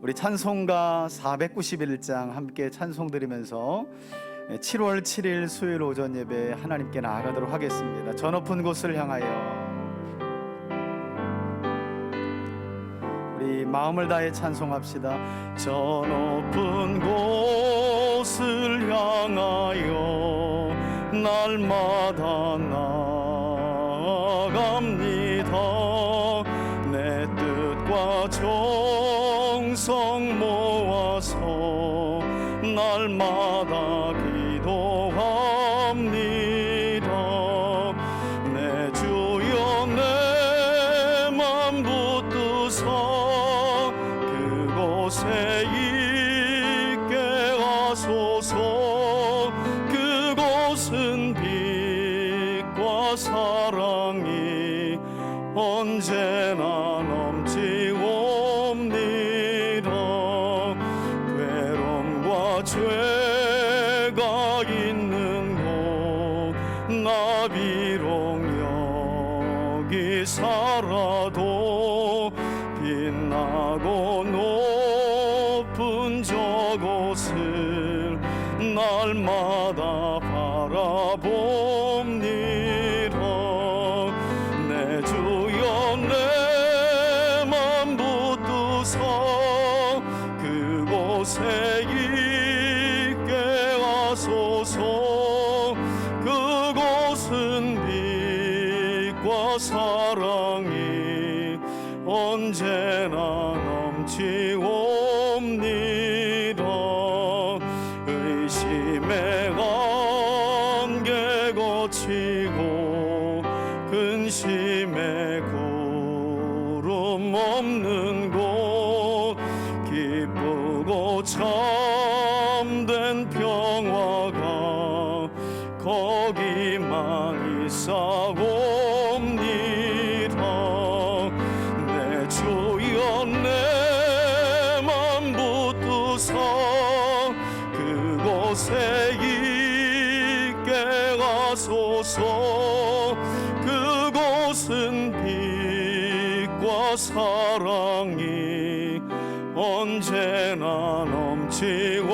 우리 찬송가 491장 함께 찬송 드리면서 7월 7일 수요일 오전 예배 하나님께 나아가도록 하겠습니다. 저 높은 곳을 향하여 우리 마음을 다해 찬송합시다. 저 높은 곳을 향하여 날마다 나아갑니다. 내 뜻과 정성 모아서 날마다 기도합니다. 내 주여 내 맘 붙드사 그곳에 있게 하소서. 그곳은 빛과 사랑이 언제나 넘치옵니다. 괴로움과 죄가 있는 곳 나 비록 여기 살아도 빛나고 높은 저곳을 날마다 바라봅니다. 내 주여 내 맘 붙드사 그곳에 있게 하소서. 그곳은 빛과 사랑이 언제나 넘치옵니다. 의심의 안개 거치고 근심의 구름 없는 곳 기쁘고 참된 평화가 거기만 있사옵니다. 내 주여 내 맘 붙드사 그곳에 있게 하소서. 그곳은 빛과 사랑이 언제나 넘치옵니다.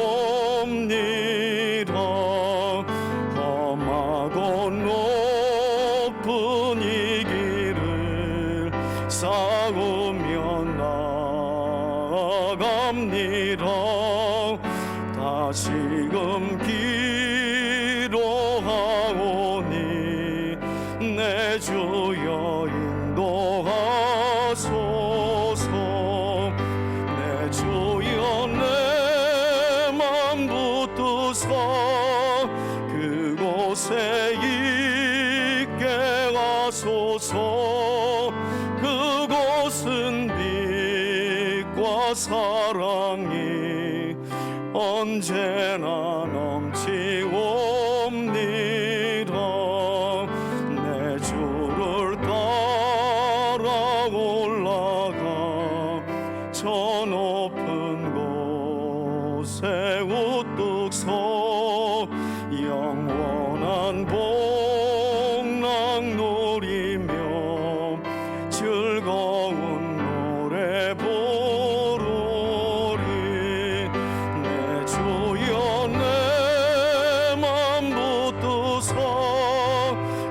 험하고 높은 이 길을 쌓으며 나아갑니다. 다시금 기도하오니 내 주여 인도하소서. 내 주여 내 맘 붙드사 그곳에 있게 하소서. 그곳은 빛과 사랑이 언제나 넘치옵니다. 내 주를 따라 올라가 저 높은 곳에 우뚝 서 영원한 복락 누리며 즐거운 노래 부르리. 내 주여 내 맘 붙드사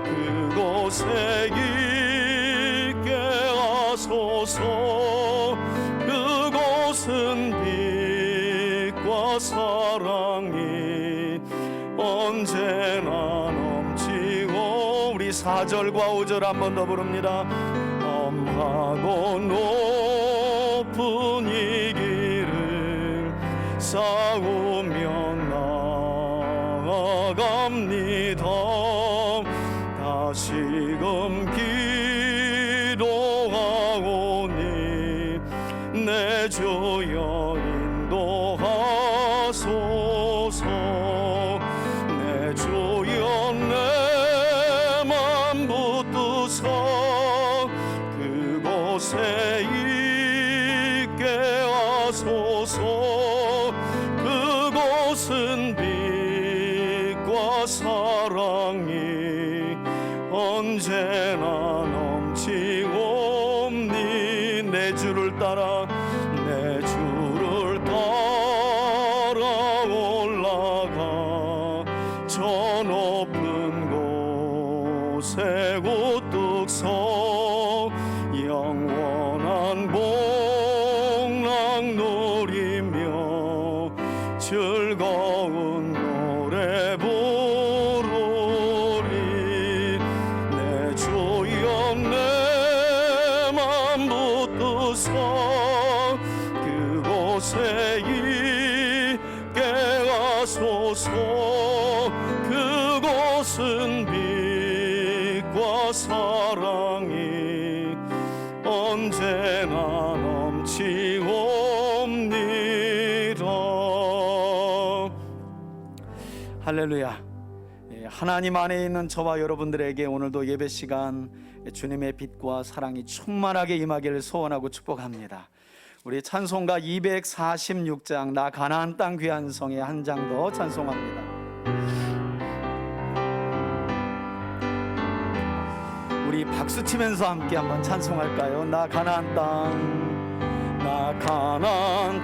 그곳에 있게 하소서. 그곳은 빛과 사랑이 언제나 넘치고. 우리 4절과 5절 한 번 더 부릅니다. 험하고 높은 이 길을 쌓으며 나아갑니다. 다시금 기도하오니 내 주여 인도하소서. 내 주여 내 맘 붙드사 그곳에 있게 하소서. 그곳은 빛과 사랑이 언제나 넘치옵니. 내 주를 따라 내 주를 영원한 복락 누리며 즐거운 노래 부르리. 내 주여 내 맘 붙드사 그곳에 있게 하소서. 그곳은 빛과 사랑이 언제나 넘치옵니다. 할렐루야. 하나님 안에 있는 저와 여러분들에게 오늘도 예배 시간 주님의 빛과 사랑이 충만하게 임하기를 소원하고 축복합니다. 우리 찬송가 246장 나 가나안 땅 귀한 성에 한 장 더 찬송합니다. 우리 박수 치면서 함께 한번 찬송할까요? 나 가나안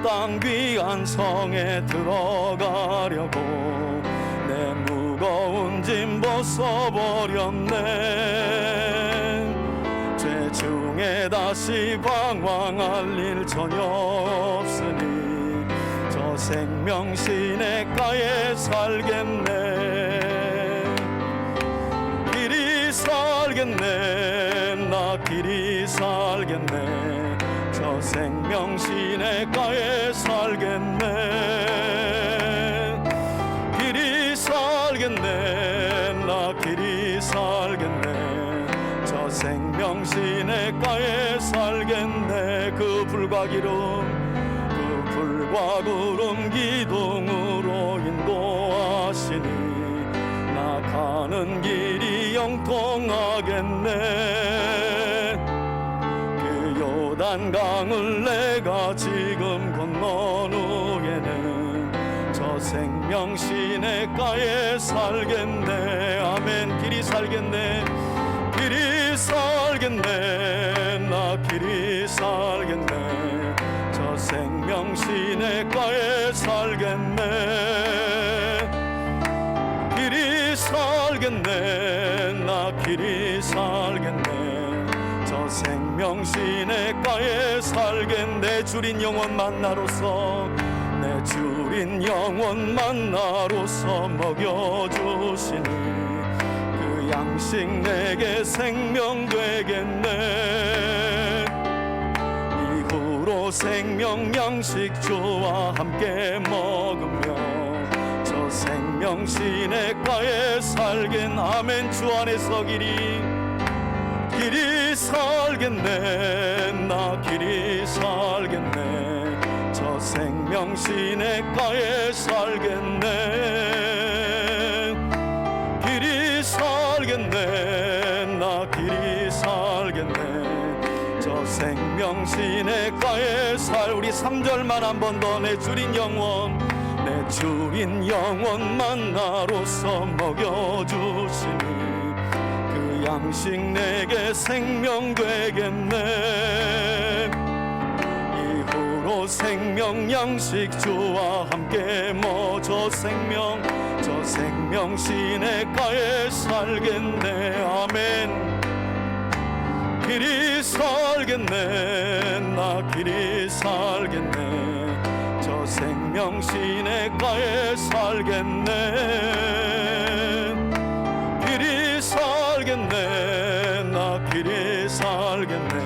땅 귀한 성에 들어가려고 내 무거운 짐 벗어버렸네. 죄 중에 다시 방황할 일 전혀 없으니 저 생명 시냇가에 살겠네. 길이 살겠네. 나 길이 살겠네. 저 생명 시냇가에 살겠네. 길이 살겠네. 나 길이 살겠네. 저 생명 시냇가에 살겠네. 그 불과 구름 기둥으로 인도하시니 나 가는 길이 영통하겠네. 그 요단강을 내가 지금 건넌 후에는 저 생명 시냇가에 살겠네. 아멘. 길이 살겠네. 길이 살겠네. 나 길이 살겠네. 저 생명 시냇가에 살겠네. 길이 살겠네. 나 길이 살겠네. 저 생명 시냇가에 살겠네. 주린 영원 만나로서 내 주린 영원 만나로서 먹여주시니 그 양식 내게 생명 되겠네. 이후로 생명 양식 주와 함께 먹으며 저 생명 시냇가에 살겐. 아멘. 주 안에서 길이 살겠네. 나 길이 살겠네. 저 생명 시냇가에 살겠네. 길이 살겠네. 나 길이 살겠네. 저 생명 시냇가에 우리 3절만 한 번 더. 내 주린 영원 만나로서 먹여주시니 그 양식 내게 생명 되겠네. 이후로 생명 양식 주와 함께 저 생명 시냇가에 살겠네. 아멘. 길이 살겠네. 나 길이 살겠네. 저 생명 시냇가에 살겠네. 길이 살겠네. 나 길이 살겠네.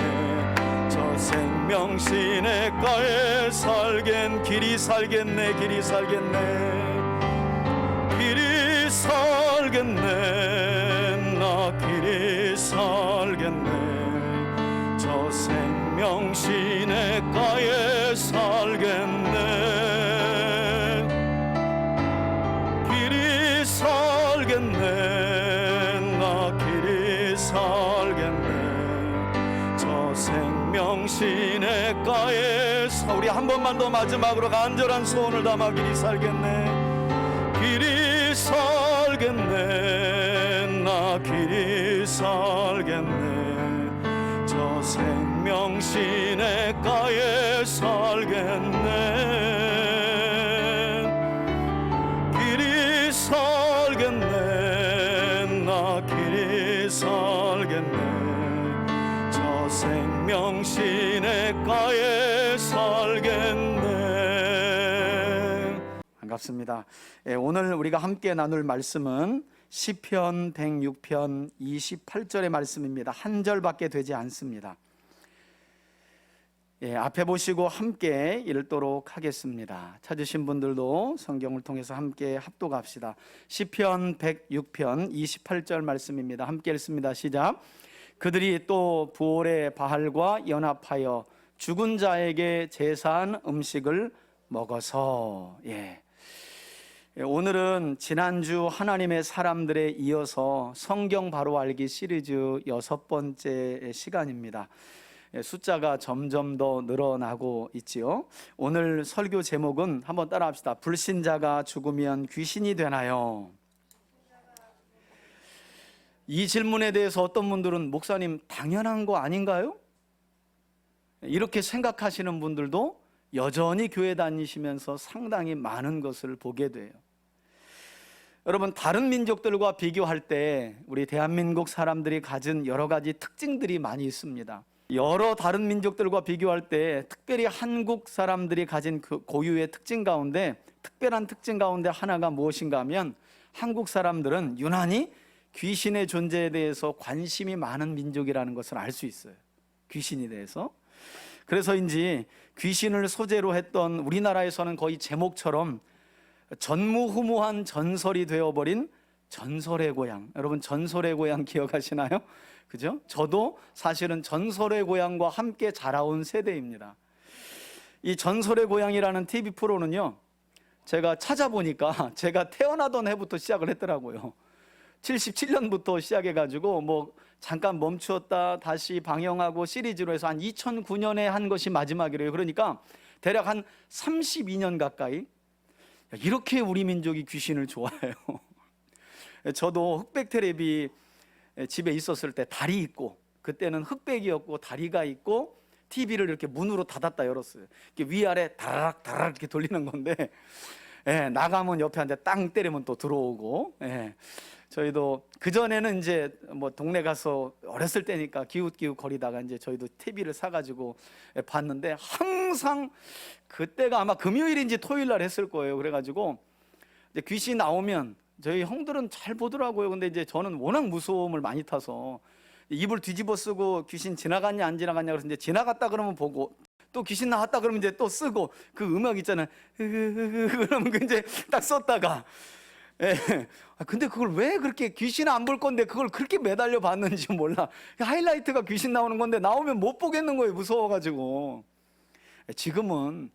저 생명 시냇가에 살겠네. 길이 살겠네. 길이 살겠네. 길이 살겠네. 나 길이 살겠네. 저 생명 시냇가에 살겠네. 길이 살겠네. 나 길이 살겠네. 저 생명 시냇가에 우리 한 번만 더 마지막으로 간절한 소원을 담아 길이 살겠네. 길이 살겠네. 나 길이 살겠네. 저 생명 시냇가에 살겠네. 길이 살겠네. 나 길이 살겠네. 저 생명 당신의 가에 살겠네. 반갑습니다. 오늘 우리가 함께 나눌 말씀은 시편 106편 28절의 말씀입니다. 한 절밖에 되지 않습니다. 앞에 보시고 함께 읽도록 하겠습니다. 찾으신 분들도 성경을 통해서 함께 합독합시다. 시편 106편 28절 말씀입니다. 함께 읽습니다. 시작. 그들이 또 부올의 바알과 연합하여 죽은 자에게 제사한 음식을 먹어서. 오늘은 지난주 하나님의 사람들에 이어서 성경 바로 알기 시리즈 6번째 시간입니다. 숫자가 점점 더 늘어나고 있지요. 오늘 설교 제목은 한번 따라합시다. 불신자가 죽으면 귀신이 되나요? 이 질문에 대해서 어떤 분들은 목사님 당연한 거 아닌가요? 이렇게 생각하시는 분들도 여전히 교회 다니시면서 상당히 많은 것을 보게 돼요. 여러분, 다른 민족들과 비교할 때 우리 대한민국 사람들이 가진 여러 가지 특징들이 많이 있습니다. 여러 다른 민족들과 비교할 때 특별히 한국 사람들이 가진 그 고유의 특징 가운데, 특별한 특징 가운데 하나가 무엇인가 하면 한국 사람들은 유난히 귀신의 존재에 대해서 관심이 많은 민족이라는 것을 알 수 있어요. 귀신에 대해서. 그래서인지 귀신을 소재로 했던 우리나라에서는 거의 제목처럼 전무후무한 전설이 되어버린 전설의 고향. 여러분, 전설의 고향 기억하시나요? 그죠? 저도 사실은 전설의 고향과 함께 자라온 세대입니다. 이 전설의 고향이라는 TV 프로는요, 제가 찾아보니까 제가 태어나던 해부터 시작을 했더라고요. 77년부터 시작해가지고 뭐 잠깐 멈추었다 다시 방영하고 시리즈로 해서 한 2009년에 한 것이 마지막이래요. 그러니까 대략 한 32년 가까이. 이렇게 우리 민족이 귀신을 좋아해요. 저도 흑백 테레비 집에 있었을 때 다리 있고, 그때는 흑백이었고 다리가 있고 TV를 이렇게 문으로 닫았다 열었어요. 이렇게 위아래 다라락 다라락 이렇게 돌리는 건데, 나가면 옆에 한 대 땅 때리면 또 들어오고. 저희도 그전에는 이제 뭐 동네 가서 어렸을 때니까 기웃기웃 거리다가 이제 저희도 TV를 사가지고 봤는데, 항상 그때가 아마 금요일인지 토요일 날 했을 거예요. 그래가지고 이제 귀신 나오면 저희 형들은 잘 보더라고요. 근데 이제 저는 워낙 무서움을 많이 타서 입을 뒤집어 쓰고 귀신 지나갔냐 안 지나갔냐 그래서 이제 지나갔다 그러면 보고, 또 귀신 나왔다 그러면 이제 또 쓰고, 그 음악 있잖아요. 그러면 이제 딱 썼다가. 근데 그걸 왜 그렇게, 귀신 안 볼 건데 그걸 그렇게 매달려 봤는지 몰라. 하이라이트가 귀신 나오는 건데 나오면 못 보겠는 거예요. 무서워가지고. 지금은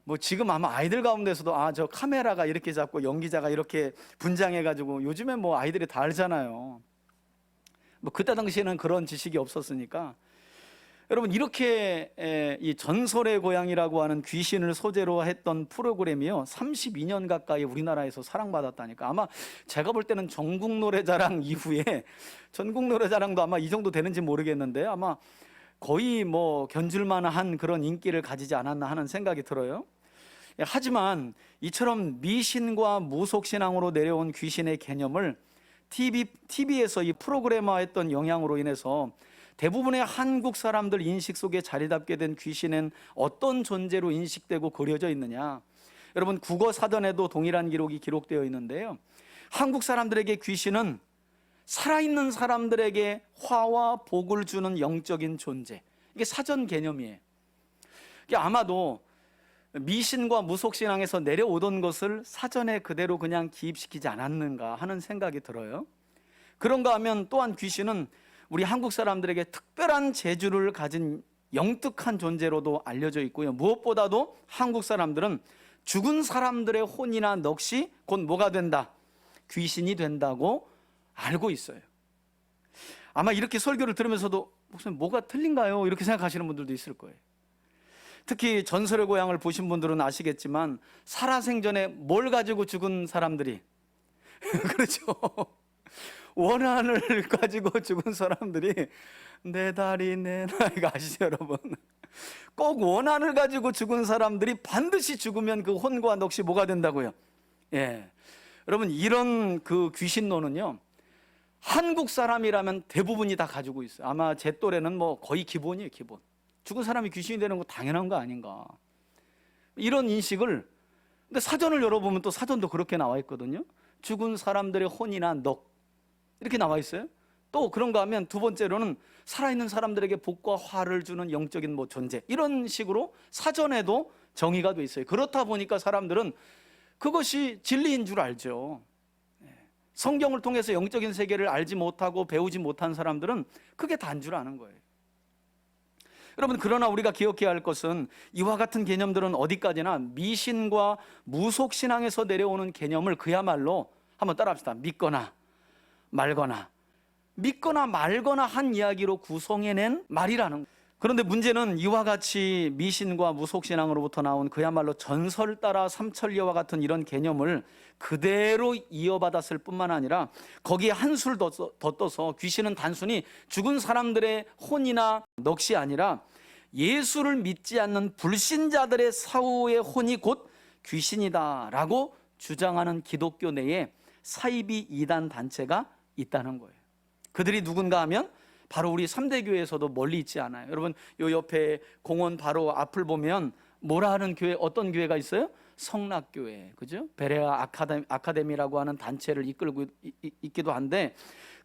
뭐 지금 아마 아이들 가운데서도 저 카메라가 이렇게 잡고 연기자가 이렇게 분장해가지고, 요즘에 뭐 아이들이 다 알잖아요. 뭐 그때 당시에는 그런 지식이 없었으니까. 여러분, 이렇게 이 전설의 고향이라고 하는 귀신을 소재로 했던 프로그램이요 32년 가까이 우리나라에서 사랑받았다니까. 아마 제가 볼 때는 전국노래자랑 이후에, 전국노래자랑도 아마 이 정도 되는지 모르겠는데 아마 거의 뭐 견줄만한 그런 인기를 가지지 않았나 하는 생각이 들어요. 하지만 이처럼 미신과 무속신앙으로 내려온 귀신의 개념을 TV에서 이 프로그래머했던 영향으로 인해서 대부분의 한국 사람들 인식 속에 자리 잡게 된 귀신은 어떤 존재로 인식되고 그려져 있느냐. 여러분, 국어 사전에도 동일한 기록이 기록되어 있는데요, 한국 사람들에게 귀신은 살아있는 사람들에게 화와 복을 주는 영적인 존재, 이게 사전 개념이에요. 이게 아마도 미신과 무속신앙에서 내려오던 것을 사전에 그대로 그냥 기입시키지 않았는가 하는 생각이 들어요. 그런가 하면 또한 귀신은 우리 한국 사람들에게 특별한 재주를 가진 영특한 존재로도 알려져 있고요, 무엇보다도 한국 사람들은 죽은 사람들의 혼이나 넋이 곧 뭐가 된다? 귀신이 된다고 알고 있어요. 아마 이렇게 설교를 들으면서도 목사님 뭐가 틀린가요? 이렇게 생각하시는 분들도 있을 거예요. 특히 전설의 고향을 보신 분들은 아시겠지만 살아생전에 뭘 가지고 죽은 사람들이 그렇죠. 원한을 가지고 죽은 사람들이 내 다리 내 나이가 아시죠 여러분? 꼭 원한을 가지고 죽은 사람들이 반드시 죽으면 그 혼과 넋이 뭐가 된다고요? 여러분, 이런 그 귀신론은요 한국 사람이라면 대부분이 다 가지고 있어요. 아마 제 또래는 뭐 거의 기본이에요, 기본. 죽은 사람이 귀신이 되는 거 당연한 거 아닌가, 이런 인식을. 근데 사전을 열어보면 또 사전도 그렇게 나와 있거든요. 죽은 사람들의 혼이나 넋, 이렇게 나와 있어요. 또 그런가 하면 두 번째로는 살아있는 사람들에게 복과 화를 주는 영적인 뭐 존재, 이런 식으로 사전에도 정의가 돼 있어요. 그렇다 보니까 사람들은 그것이 진리인 줄 알죠. 성경을 통해서 영적인 세계를 알지 못하고 배우지 못한 사람들은 그게 다인 줄 아는 거예요. 여러분, 그러나 우리가 기억해야 할 것은 이와 같은 개념들은 어디까지나 미신과 무속신앙에서 내려오는 개념을 그야말로 한번 따라합시다. 믿거나 말거나 한 이야기로 구성해낸 말이라는 거예요. 그런데 문제는 이와 같이 미신과 무속신앙으로부터 나온 그야말로 전설 따라 삼천리와 같은 이런 개념을 그대로 이어받았을 뿐만 아니라 거기에 한술 더 떠서 귀신은 단순히 죽은 사람들의 혼이나 넋이 아니라 예수를 믿지 않는 불신자들의 사후의 혼이 곧 귀신이다라고 주장하는 기독교 내에 사이비 이단 단체가 있다는 거예요. 그들이 누군가 하면 바로 우리 3대 교회에서도 멀리 있지 않아요. 여러분, 요 옆에 공원 바로 앞을 보면 뭐라 하는 교회, 어떤 교회가 있어요? 성락교회, 그죠? 베레아 아카데미라고 하는 단체를 이끌고 있기도 한데,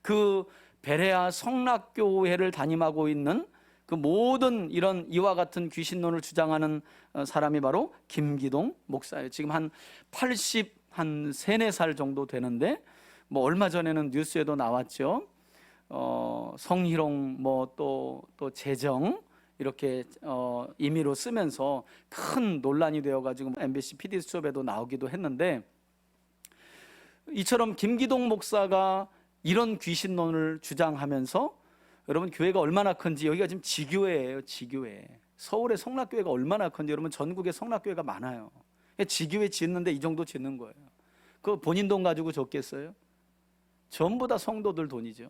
그 베레아 성락교회를 담임하고 있는 그 모든 이런 이와 같은 귀신론을 주장하는 사람이 바로 김기동 목사예요. 지금 한 3, 4살 정도 되는데, 뭐 얼마 전에는 뉴스에도 나왔죠. 성희롱 또 재정 이렇게 임의로 쓰면서 큰 논란이 되어가지고 MBC PD 수첩에도 나오기도 했는데, 이처럼 김기동 목사가 이런 귀신론을 주장하면서, 여러분 교회가 얼마나 큰지, 여기가 지금 지교회예요. 지교회. 서울의 성락교회가 얼마나 큰지, 여러분 전국에 성락교회가 많아요. 지교회 짓는데 이 정도 짓는 거예요. 그 본인 돈 가지고 줬겠어요? 전부 다 성도들 돈이죠.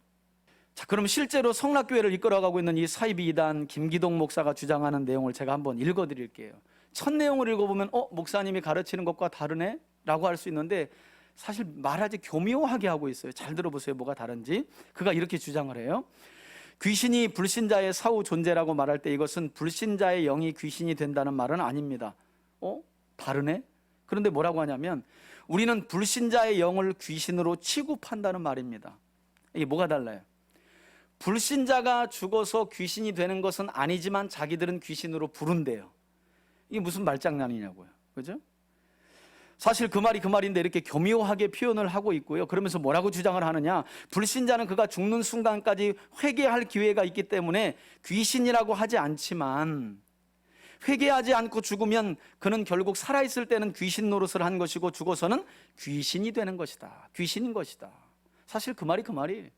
자, 그럼 실제로 성락교회를 이끌어가고 있는 이 사이비 이단 김기동 목사가 주장하는 내용을 제가 한번 읽어드릴게요. 첫 내용을 읽어보면 목사님이 가르치는 것과 다르네? 라고 할 수 있는데, 사실 말하지 교묘하게 하고 있어요. 잘 들어보세요. 뭐가 다른지. 그가 이렇게 주장을 해요. 귀신이 불신자의 사후 존재라고 말할 때 이것은 불신자의 영이 귀신이 된다는 말은 아닙니다. 다르네? 그런데 뭐라고 하냐면, 우리는 불신자의 영을 귀신으로 취급한다는 말입니다. 이게 뭐가 달라요? 불신자가 죽어서 귀신이 되는 것은 아니지만 자기들은 귀신으로 부른대요. 이게 무슨 말장난이냐고요. 그죠? 사실 그 말이 그 말인데 이렇게 교묘하게 표현을 하고 있고요. 그러면서 뭐라고 주장을 하느냐? 불신자는 그가 죽는 순간까지 회개할 기회가 있기 때문에 귀신이라고 하지 않지만, 회개하지 않고 죽으면 그는 결국 살아있을 때는 귀신 노릇을 한 것이고 죽어서는 귀신이 되는 것이다. 귀신인 것이다. 사실 그 말이 그 말이에요.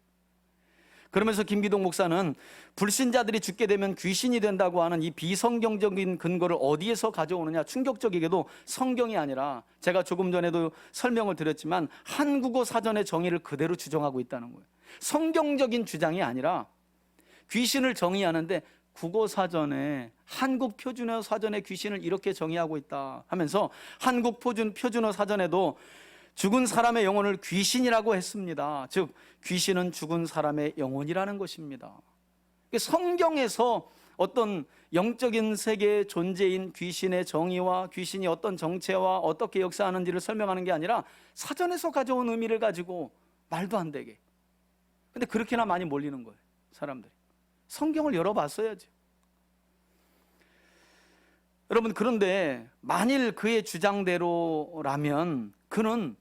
그러면서 김기동 목사는 불신자들이 죽게 되면 귀신이 된다고 하는 이 비성경적인 근거를 어디에서 가져오느냐? 충격적이게도 성경이 아니라, 제가 조금 전에도 설명을 드렸지만 한국어 사전의 정의를 그대로 주장하고 있다는 거예요. 성경적인 주장이 아니라 귀신을 정의하는데 국어 사전에, 한국 표준어 사전에 귀신을 이렇게 정의하고 있다 하면서 한국 표준어 사전에도 죽은 사람의 영혼을 귀신이라고 했습니다. 즉 귀신은 죽은 사람의 영혼이라는 것입니다. 성경에서 어떤 영적인 세계의 존재인 귀신의 정의와 귀신이 어떤 정체와 어떻게 역사하는지를 설명하는 게 아니라 사전에서 가져온 의미를 가지고 말도 안 되게. 근데 그렇게나 많이 몰리는 거예요, 사람들이. 성경을 열어봤어야죠. 여러분, 그런데 만일 그의 주장대로라면 그는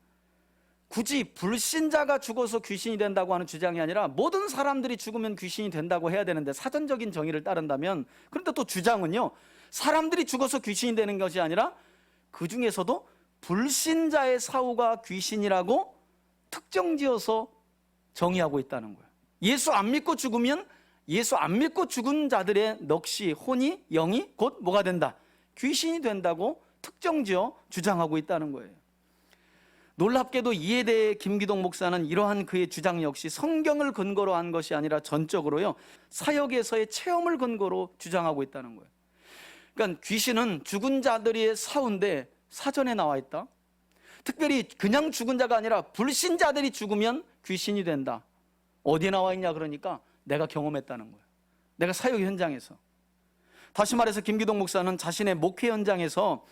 굳이 불신자가 죽어서 귀신이 된다고 하는 주장이 아니라 모든 사람들이 죽으면 귀신이 된다고 해야 되는데, 사전적인 정의를 따른다면, 그런데 또 주장은요, 사람들이 죽어서 귀신이 되는 것이 아니라 그 중에서도 불신자의 사후가 귀신이라고 특정지어서 정의하고 있다는 거예요. 예수 안 믿고 죽으면 예수 안 믿고 죽은 자들의 넋이, 혼이, 영이 곧 뭐가 된다? 귀신이 된다고 특정지어 주장하고 있다는 거예요. 놀랍게도 이에 대해 김기동 목사는 이러한 그의 주장 역시 성경을 근거로 한 것이 아니라 전적으로요, 사역에서의 체험을 근거로 주장하고 있다는 거예요. 그러니까 귀신은 죽은 자들의 사후인데 사전에 나와 있다. 특별히 그냥 죽은 자가 아니라 불신자들이 죽으면 귀신이 된다. 어디에 나와 있냐 그러니까 내가 경험했다는 거예요. 내가 사역 현장에서. 다시 말해서 김기동 목사는 자신의 목회 현장에서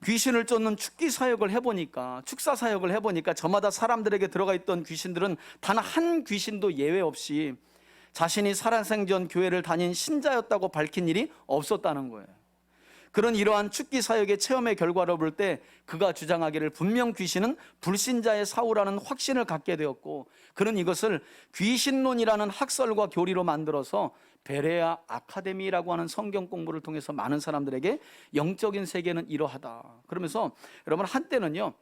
귀신을 쫓는 축기 사역을 해보니까, 축사 사역을 해보니까 저마다 사람들에게 들어가 있던 귀신들은 단 한 귀신도 예외 없이 자신이 살아생전 교회를 다닌 신자였다고 밝힌 일이 없었다는 거예요. 그런 이러한 축기 사역의 체험의 결과를 볼 때 그가 주장하기를 분명 귀신은 불신자의 사후라는 확신을 갖게 되었고, 그는 이것을 귀신론이라는 학설과 교리로 만들어서 베레아 아카데미라고 하는 성경 공부를 통해서 많은 사람들에게 영적인 세계는 이러하다 그러면서, 여러분 한때는요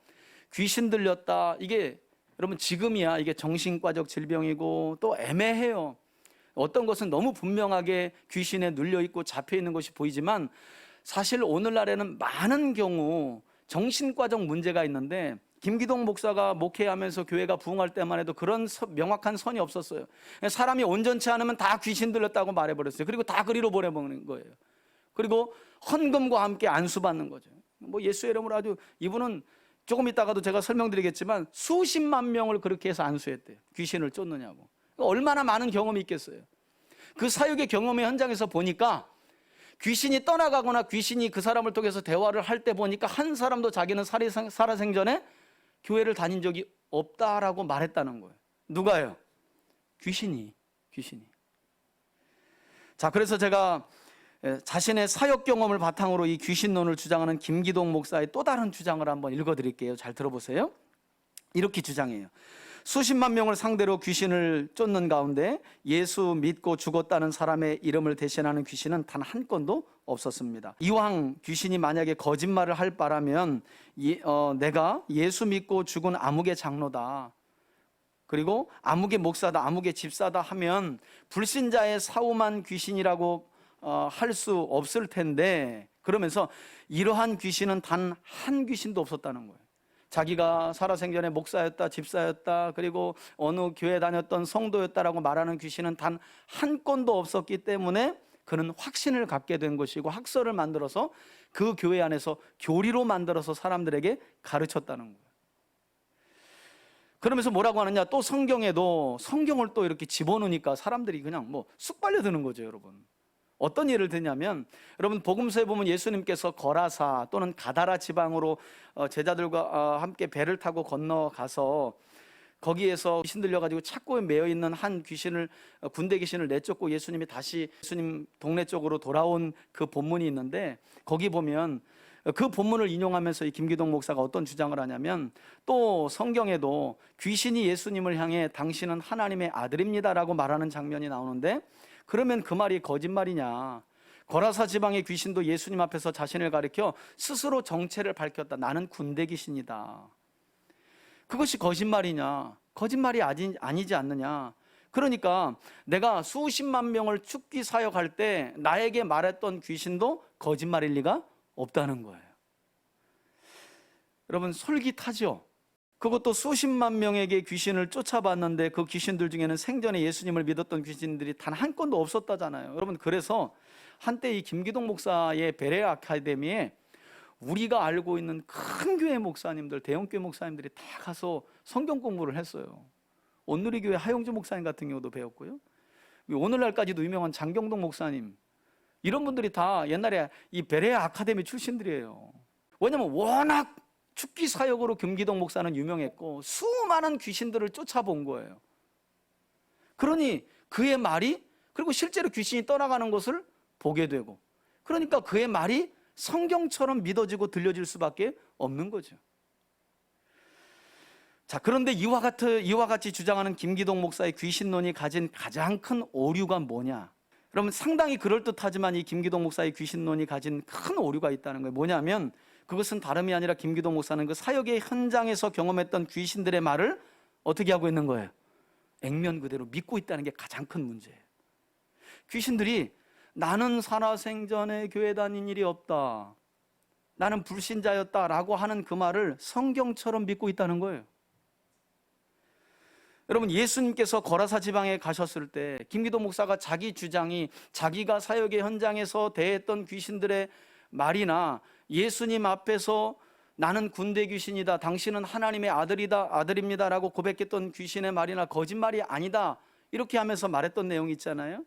귀신 들렸다, 이게 여러분 지금이야 이게 정신과적 질병이고 또 애매해요. 어떤 것은 너무 분명하게 귀신에 눌려있고 잡혀있는 것이 보이지만 사실 오늘날에는 많은 경우 정신과적 문제가 있는데, 김기동 목사가 목회하면서 교회가 부흥할 때만 해도 그런 명확한 선이 없었어요. 사람이 온전치 않으면 다 귀신 들렸다고 말해버렸어요. 그리고 다 그리로 보내버리는 거예요. 그리고 헌금과 함께 안수받는 거죠. 뭐 예수의 이름으로 아주, 이분은 조금 이따가도 제가 설명드리겠지만 수십만 명을 그렇게 해서 안수했대요. 귀신을 쫓느냐고. 얼마나 많은 경험이 있겠어요. 그 사역의 경험의 현장에서 보니까 귀신이 떠나가거나 귀신이 그 사람을 통해서 대화를 할 때 보니까 한 사람도 자기는 살아생전에 교회를 다닌 적이 없다라고 말했다는 거예요. 누가요? 귀신이. 자, 그래서 제가 자신의 사역 경험을 바탕으로 이 귀신론을 주장하는 김기동 목사의 또 다른 주장을 한번 읽어드릴게요. 잘 들어보세요. 이렇게 주장해요. 수십만 명을 상대로 귀신을 쫓는 가운데 예수 믿고 죽었다는 사람의 이름을 대신하는 귀신은 단 한 건도 없었습니다. 이왕 귀신이 만약에 거짓말을 할 바라면 내가 예수 믿고 죽은 아무개 장로다, 그리고 아무개 목사다, 아무개 집사다 하면 불신자의 사후만 귀신이라고 할 수 없을 텐데, 그러면서 이러한 귀신은 단 한 귀신도 없었다는 거예요. 자기가 살아생전에 목사였다, 집사였다, 그리고 어느 교회 다녔던 성도였다라고 말하는 귀신은 단 한 건도 없었기 때문에 그는 확신을 갖게 된 것이고, 학설을 만들어서 그 교회 안에서 교리로 만들어서 사람들에게 가르쳤다는 거예요. 그러면서 뭐라고 하느냐, 또 성경에도 성경을 또 이렇게 집어넣으니까 사람들이 그냥 뭐 쑥 빨려드는 거죠. 여러분 어떤 예를 드냐면, 여러분 복음서에 보면 예수님께서 거라사 또는 가다라 지방으로 제자들과 함께 배를 타고 건너가서 거기에서 귀신 들려가지고 착고에 매여있는 한 귀신을, 군대 귀신을 내쫓고 예수님이 다시 예수님 동네 쪽으로 돌아온 그 본문이 있는데, 거기 보면 그 본문을 인용하면서 이 김기동 목사가 어떤 주장을 하냐면, 또 성경에도 귀신이 예수님을 향해 당신은 하나님의 아들입니다라고 말하는 장면이 나오는데, 그러면 그 말이 거짓말이냐, 거라사 지방의 귀신도 예수님 앞에서 자신을 가리켜 스스로 정체를 밝혔다. 나는 군대 귀신이다. 그것이 거짓말이냐? 거짓말이 아니지 않느냐? 그러니까 내가 수십만 명을 축기 사역할 때 나에게 말했던 귀신도 거짓말일 리가 없다는 거예요. 여러분 솔깃하죠? 그것도 수십만 명에게 귀신을 쫓아봤는데 그 귀신들 중에는 생전에 예수님을 믿었던 귀신들이 단 한 건도 없었다잖아요. 여러분 그래서 한때 이 김기동 목사의 베레아 아카데미에 우리가 알고 있는 큰 교회 목사님들, 대형교회 목사님들이 다 가서 성경 공부를 했어요. 온누리교회 하용주 목사님 같은 경우도 배웠고요. 오늘날까지도 유명한 장경동 목사님, 이런 분들이 다 옛날에 이 베레아 아카데미 출신들이에요. 왜냐하면 워낙 축기 사역으로 김기동 목사는 유명했고 수많은 귀신들을 쫓아본 거예요. 그러니 그의 말이, 그리고 실제로 귀신이 떠나가는 것을 보게 되고, 그러니까 그의 말이 성경처럼 믿어지고 들려질 수밖에 없는 거죠. 자, 그런데 이와 같이 주장하는 김기동 목사의 귀신론이 가진 가장 큰 오류가 뭐냐? 여러분 상당히 그럴듯하지만 이 김기동 목사의 귀신론이 가진 큰 오류가 있다는 거예요. 뭐냐면 그것은 다름이 아니라 김기동 목사는 그 사역의 현장에서 경험했던 귀신들의 말을 어떻게 하고 있는 거예요? 액면 그대로 믿고 있다는 게 가장 큰 문제예요. 귀신들이 나는 살아생전에 교회 다닌 일이 없다, 나는 불신자였다라고 하는 그 말을 성경처럼 믿고 있다는 거예요. 여러분 예수님께서 거라사 지방에 가셨을 때 김기동 목사가 자기 주장이 자기가 사역의 현장에서 대했던 귀신들의 말이나 예수님 앞에서 나는 군대 귀신이다, 당신은 하나님의 아들입니다라고 고백했던 귀신의 말이나 거짓말이 아니다, 이렇게 하면서 말했던 내용이 있잖아요.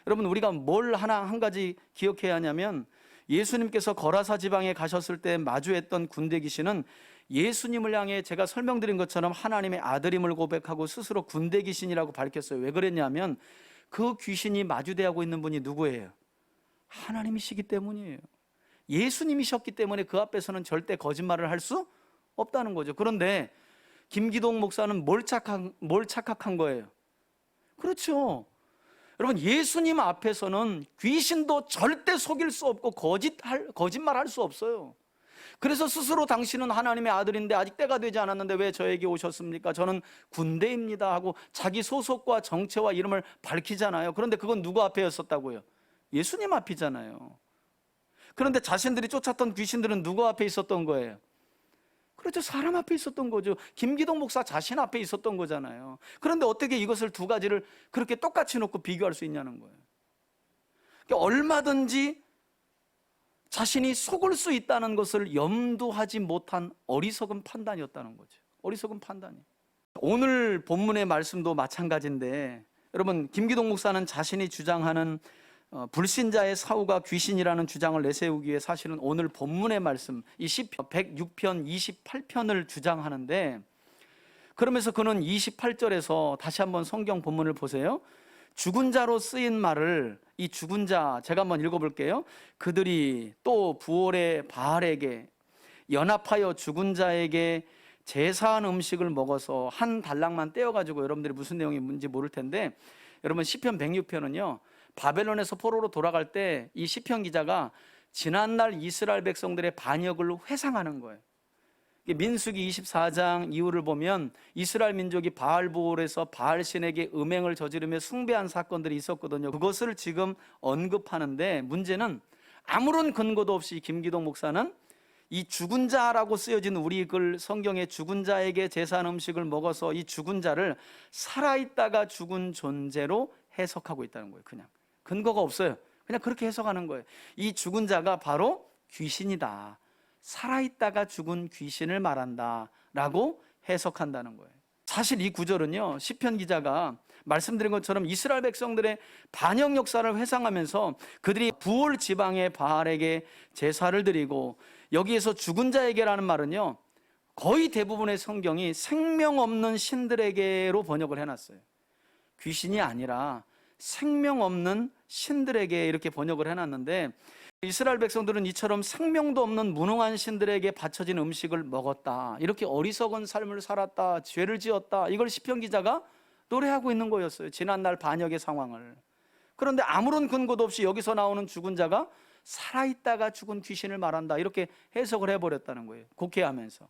여러분, 우리가 뭘 한 가지 기억해야 하냐면, 예수님께서 거라사 지방에 가셨을 때 마주했던 군대 귀신은 예수님을 향해 제가 설명드린 것처럼 하나님의 아들임을 고백하고 스스로 군대 귀신이라고 밝혔어요. 왜 그랬냐면 그 귀신이 마주대하고 있는 분이 누구예요? 하나님이시기 때문이에요. 예수님이셨기 때문에 그 앞에서는 절대 거짓말을 할 수 없다는 거죠. 그런데 김기동 목사는 뭘 착각한 거예요? 그렇죠. 여러분, 예수님 앞에서는 귀신도 절대 속일 수 없고 거짓말할 수 없어요. 그래서 스스로 당신은 하나님의 아들인데 아직 때가 되지 않았는데 왜 저에게 오셨습니까? 저는 군대입니다 하고 자기 소속과 정체와 이름을 밝히잖아요. 그런데 그건 누구 앞에였었다고요? 예수님 앞이잖아요. 그런데 자신들이 쫓았던 귀신들은 누구 앞에 있었던 거예요? 그렇죠. 사람 앞에 있었던 거죠. 김기동 목사 자신 앞에 있었던 거잖아요. 그런데 어떻게 이것을 두 가지를 그렇게 똑같이 놓고 비교할 수 있냐는 거예요. 그러니까 얼마든지 자신이 속을 수 있다는 것을 염두하지 못한 어리석은 판단이었다는 거죠. 어리석은 판단이. 오늘 본문의 말씀도 마찬가지인데, 여러분, 김기동 목사는 자신이 주장하는 불신자의 사후가 귀신이라는 주장을 내세우기 위해 사실은 오늘 본문의 말씀, 이 시편 106편 28편을 주장하는데, 그러면서 그는 28절에서 다시 한번 성경 본문을 보세요. 죽은 자로 쓰인 말을, 이 죽은 자 제가 한번 읽어볼게요. 그들이 또 부올의 바알에게 연합하여 죽은 자에게 제사한 음식을 먹어서 한 달락만 떼어가지고, 여러분들이 무슨 내용이 뭔지 모를 텐데, 여러분 시편 106편은요 바벨론에서 포로로 돌아갈 때 이 시편 기자가 지난날 이스라엘 백성들의 반역을 회상하는 거예요. 민수기 24장 이후를 보면 이스라엘 민족이 바알보올에서 바알신에게 음행을 저지르며 숭배한 사건들이 있었거든요. 그것을 지금 언급하는데, 문제는 아무런 근거도 없이 김기동 목사는 이 죽은 자라고 쓰여진 우리 글 성경에 죽은 자에게 제사한 음식을 먹어서 이 죽은 자를 살아있다가 죽은 존재로 해석하고 있다는 거예요. 그냥 근거가 없어요. 그냥 그렇게 해석하는 거예요. 이 죽은 자가 바로 귀신이다, 살아있다가 죽은 귀신을 말한다 라고 해석한다는 거예요. 사실 이 구절은요 시편 기자가 말씀드린 것처럼 이스라엘 백성들의 반역 역사를 회상하면서 그들이 부올 지방의 바알에게 제사를 드리고, 여기에서 죽은 자에게라는 말은요 거의 대부분의 성경이 생명 없는 신들에게로 번역을 해놨어요. 귀신이 아니라 생명 없는 신들에게 이렇게 번역을 해놨는데, 이스라엘 백성들은 이처럼 생명도 없는 무능한 신들에게 바쳐진 음식을 먹었다, 이렇게 어리석은 삶을 살았다, 죄를 지었다, 이걸 시편 기자가 노래하고 있는 거였어요. 지난날 반역의 상황을. 그런데 아무런 근거도 없이 여기서 나오는 죽은 자가 살아있다가 죽은 귀신을 말한다, 이렇게 해석을 해버렸다는 거예요. 곡해하면서.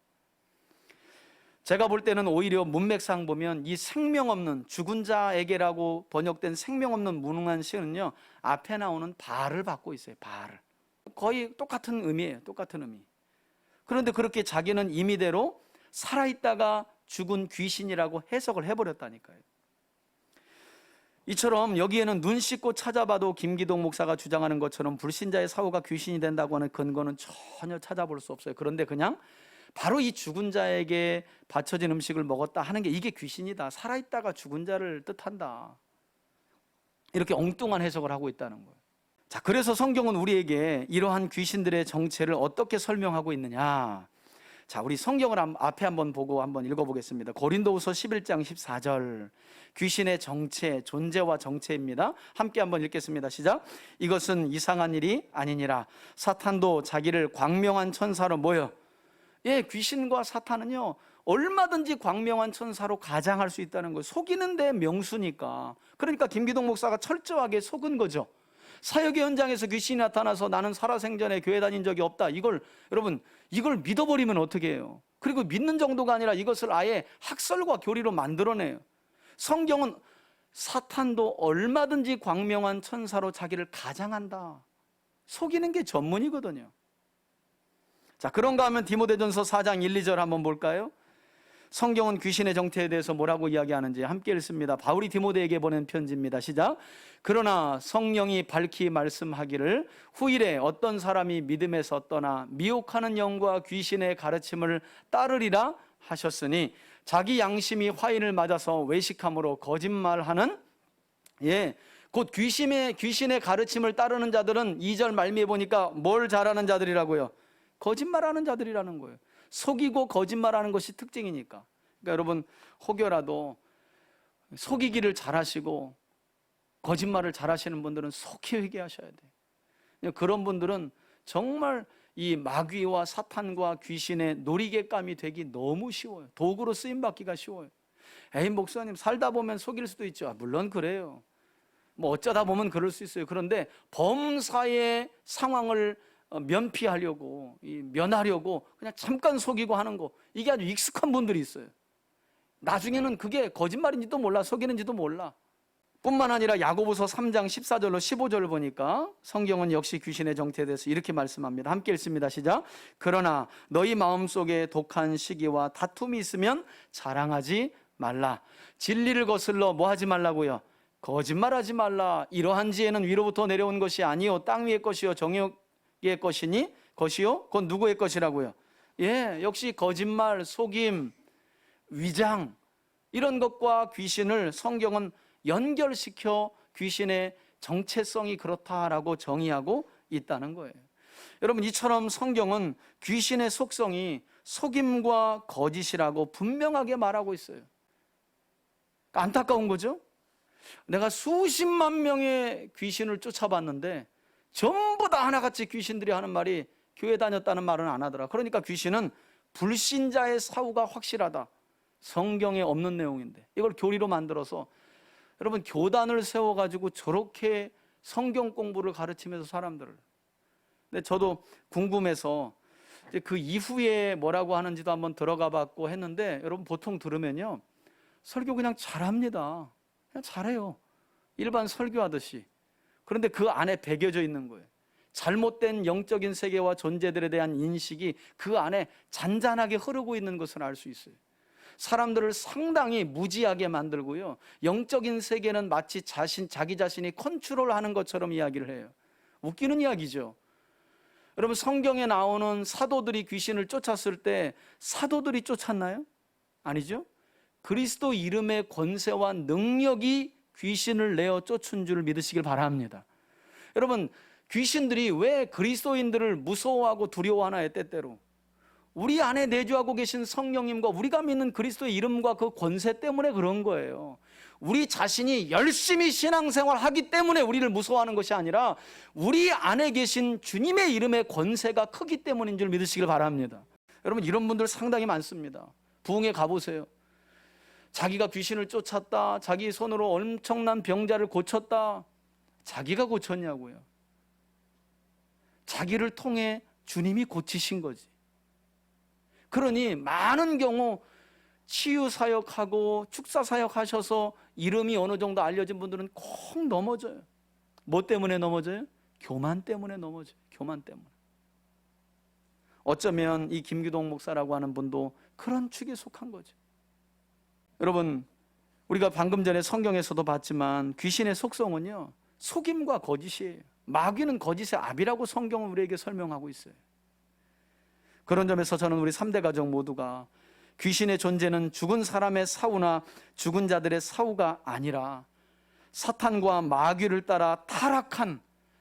제가 볼 때는 오히려 문맥상 보면 이 생명 없는 죽은 자에게라고 번역된 생명 없는 무능한 신은요 앞에 나오는 바알을 받고 있어요. 바알. 거의 똑같은 의미예요. 똑같은 의미. 그런데 그렇게 자기는 임의대로 살아있다가 죽은 귀신이라고 해석을 해버렸다니까요. 이처럼 여기에는 눈 씻고 찾아봐도 김기동 목사가 주장하는 것처럼 불신자의 사후가 귀신이 된다고 하는 근거는 전혀 찾아볼 수 없어요. 그런데 그냥 바로 이 죽은 자에게 바쳐진 음식을 먹었다 하는 게 이게 귀신이다, 살아있다가 죽은 자를 뜻한다, 이렇게 엉뚱한 해석을 하고 있다는 거예요. 자, 그래서 성경은 우리에게 이러한 귀신들의 정체를 어떻게 설명하고 있느냐. 자, 우리 성경을 앞에 한번 보고 한번 읽어보겠습니다. 고린도후서 11장 14절, 귀신의 정체, 존재와 정체입니다. 함께 한번 읽겠습니다. 시작. 이것은 이상한 일이 아니니라. 사탄도 자기를 광명한 천사로 뭐요? 예, 귀신과 사탄은요 얼마든지 광명한 천사로 가장할 수 있다는 거예요. 속이는 데 명수니까. 그러니까 김기동 목사가 철저하게 속은 거죠. 사역의 현장에서 귀신이 나타나서 나는 살아생전에 교회 다닌 적이 없다, 여러분 이걸 믿어버리면 어떻게 해요? 그리고 믿는 정도가 아니라 이것을 아예 학설과 교리로 만들어내요. 성경은 사탄도 얼마든지 광명한 천사로 자기를 가장한다, 속이는 게 전문이거든요. 자, 그런가 하면 디모데전서 4장 1, 2절 한번 볼까요? 성경은 귀신의 정체에 대해서 뭐라고 이야기하는지 함께 읽습니다. 바울이 디모데에게 보낸 편지입니다. 시작. 그러나 성령이 밝히 말씀하기를 후일에 어떤 사람이 믿음에서 떠나 미혹하는 영과 귀신의 가르침을 따르리라 하셨으니, 자기 양심이 화인을 맞아서 외식함으로 거짓말하는 곧 귀신의 가르침을 따르는 자들은 2절 말미에 보니까 뭘 잘하는 자들이라고요? 거짓말하는 자들이라는 거예요. 속이고 거짓말하는 것이 특징이니까. 그러니까 여러분 혹여라도 속이기를 잘하시고 거짓말을 잘하시는 분들은 속히 회개하셔야 돼요. 그런 분들은 정말 이 마귀와 사탄과 귀신의 놀이개감이 되기 너무 쉬워요. 도구로 쓰임받기가 쉬워요. 에이 목사님 살다 보면 속일 수도 있죠. 물론 그래요. 뭐 어쩌다 보면 그럴 수 있어요. 그런데 범사의 상황을 면피하려고 면하려고 그냥 잠깐 속이고 하는 거, 이게 아주 익숙한 분들이 있어요. 나중에는 그게 거짓말인지도 몰라, 속이는지도 몰라. 뿐만 아니라 야고보서 3장 14절로 15절을 보니까 성경은 역시 귀신의 정체에 대해서 이렇게 말씀합니다. 함께 읽습니다. 시작. 그러나 너희 마음속에 독한 시기와 다툼이 있으면 자랑하지 말라. 진리를 거슬러 뭐 하지 말라고요? 거짓말하지 말라. 이러한 지혜는 위로부터 내려온 것이 아니요 땅 위의 것이요 정욕의 것이니 것이요 그건 누구의 것이라고요? 역시 거짓말, 속임, 위장, 이런 것과 귀신을 성경은 연결시켜 귀신의 정체성이 그렇다라고 정의하고 있다는 거예요. 여러분, 이처럼 성경은 귀신의 속성이 속임과 거짓이라고 분명하게 말하고 있어요. 안타까운 거죠? 내가 수십만 명의 귀신을 쫓아봤는데 전부 다 하나같이 귀신들이 하는 말이 교회 다녔다는 말은 안 하더라. 그러니까 귀신은 불신자의 사후가 확실하다. 성경에 없는 내용인데 이걸 교리로 만들어서 여러분 교단을 세워가지고 저렇게 성경 공부를 가르치면서 사람들을. 근데 저도 궁금해서 그 이후에 뭐라고 하는지도 한번 들어가 봤고 했는데, 여러분 보통 들으면요 설교 그냥 잘합니다. 그냥 잘해요. 일반 설교하듯이. 그런데 그 안에 배겨져 있는 거예요. 잘못된 영적인 세계와 존재들에 대한 인식이 그 안에 잔잔하게 흐르고 있는 것을 알 수 있어요. 사람들을 상당히 무지하게 만들고요, 영적인 세계는 마치 자기 자신이 컨트롤하는 것처럼 이야기를 해요. 웃기는 이야기죠. 여러분, 성경에 나오는 사도들이 귀신을 쫓았을 때 사도들이 쫓았나요? 아니죠. 그리스도 이름의 권세와 능력이 귀신을 내어 쫓은 줄 믿으시길 바랍니다. 여러분, 귀신들이 왜 그리스도인들을 무서워하고 두려워하나요? 때때로 우리 안에 내주하고 계신 성령님과 우리가 믿는 그리스도의 이름과 그 권세 때문에 그런 거예요. 우리 자신이 열심히 신앙생활 하기 때문에 우리를 무서워하는 것이 아니라 우리 안에 계신 주님의 이름의 권세가 크기 때문인 줄 믿으시길 바랍니다. 여러분, 이런 분들 상당히 많습니다. 부흥에 가보세요. 자기가 귀신을 쫓았다, 자기 손으로 엄청난 병자를 고쳤다. 자기가 고쳤냐고요. 자기를 통해 주님이 고치신 거지. 그러니 많은 경우 치유사역하고 축사사역 하셔서 이름이 어느 정도 알려진 분들은 콕 넘어져요. 뭐 때문에 넘어져요? 교만 때문에 넘어져요. 교만 때문에. 어쩌면 이 김규동 목사라고 하는 분도 그런 축에 속한 거죠. 여러분, 우리가 방금 전에 성경에서도 봤지만 귀신의 속성은요 속임과 거짓이에요. 마귀는 거짓의 압이라고 성경은 우리에게 설명하고 있어요. 그런 점에서 저는 우리 3대 가족 모두가 귀신의 존재는 죽은 사람의 사후나 죽은 자들의 사후가 아니라 사탄과 마귀를 따라 타락한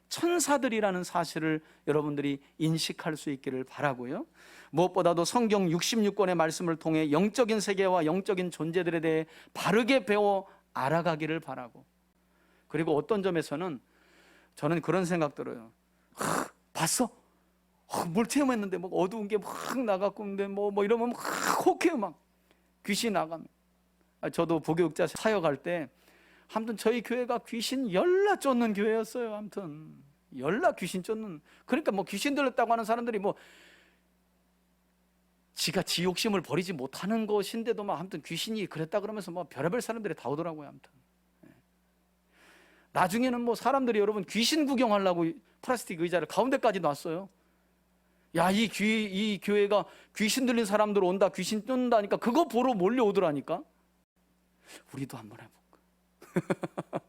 천사들이라는 사실을 여러분들이 인식할 수 있기를 바라고요. 무엇보다도 성경 66권의 말씀을 통해 영적인 세계와 영적인 존재들에 대해 바르게 배워 알아가기를 바라고, 그리고 어떤 점에서는 저는 그런 생각 들어요. 봤어? 뭘 체험했는데 뭐 어두운 게 막 나갔고, 근데 뭐 이러면 막 혹해요. 막 귀신 나가면. 저도 부교육자 사역할 때 아무튼 저희 교회가 귀신 열나 쫓는 교회였어요. 아무튼 열나 귀신 쫓는. 그러니까 뭐 귀신 들렸다고 하는 사람들이 뭐 지가 지 욕심을 버리지 못하는 것인데도 막 아무튼 귀신이 그랬다 그러면서 뭐 별의별 사람들이 다 오더라고요. 아무튼 나중에는 뭐 사람들이 여러분 귀신 구경하려고 플라스틱 의자를 가운데까지 놨어요. 야, 이 교회가 귀신 들린 사람들 온다, 귀신 쫓는다니까 그거 보러 몰려오더라니까. 우리도 한번 해볼까?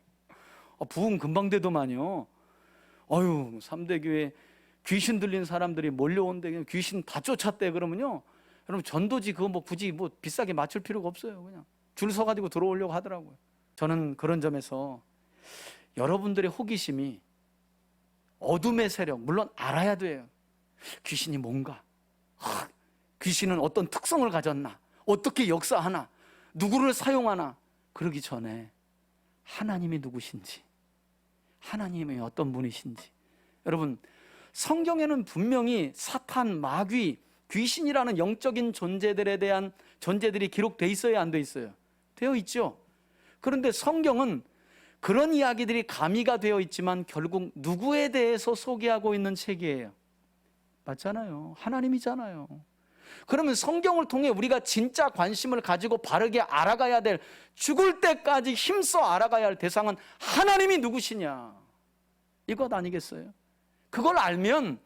부흥 금방 되더만요. 3대 교회 귀신 들린 사람들이 몰려온대, 귀신 다 쫓았대. 그러면요, 여러분 전도지 그거 뭐 굳이 뭐 비싸게 맞출 필요가 없어요. 그냥 줄 서가지고 들어오려고 하더라고요. 저는 그런 점에서 여러분들의 호기심이 어둠의 세력, 물론 알아야 돼요. 귀신이 뭔가, 귀신은 어떤 특성을 가졌나, 어떻게 역사하나, 누구를 사용하나, 그러기 전에 하나님이 누구신지, 하나님이 어떤 분이신지. 여러분, 성경에는 분명히 사탄, 마귀, 귀신이라는 영적인 존재들에 대한 존재들이 기록되어 있어요, 안 되어 있어요? 되어 있죠. 그런데 성경은 그런 이야기들이 가미가 되어 있지만 결국 누구에 대해서 소개하고 있는 책이에요? 맞잖아요. 하나님이잖아요. 그러면 성경을 통해 우리가 진짜 관심을 가지고 바르게 알아가야 될, 죽을 때까지 힘써 알아가야 할 대상은 하나님이 누구시냐, 이것 아니겠어요? 그걸 알면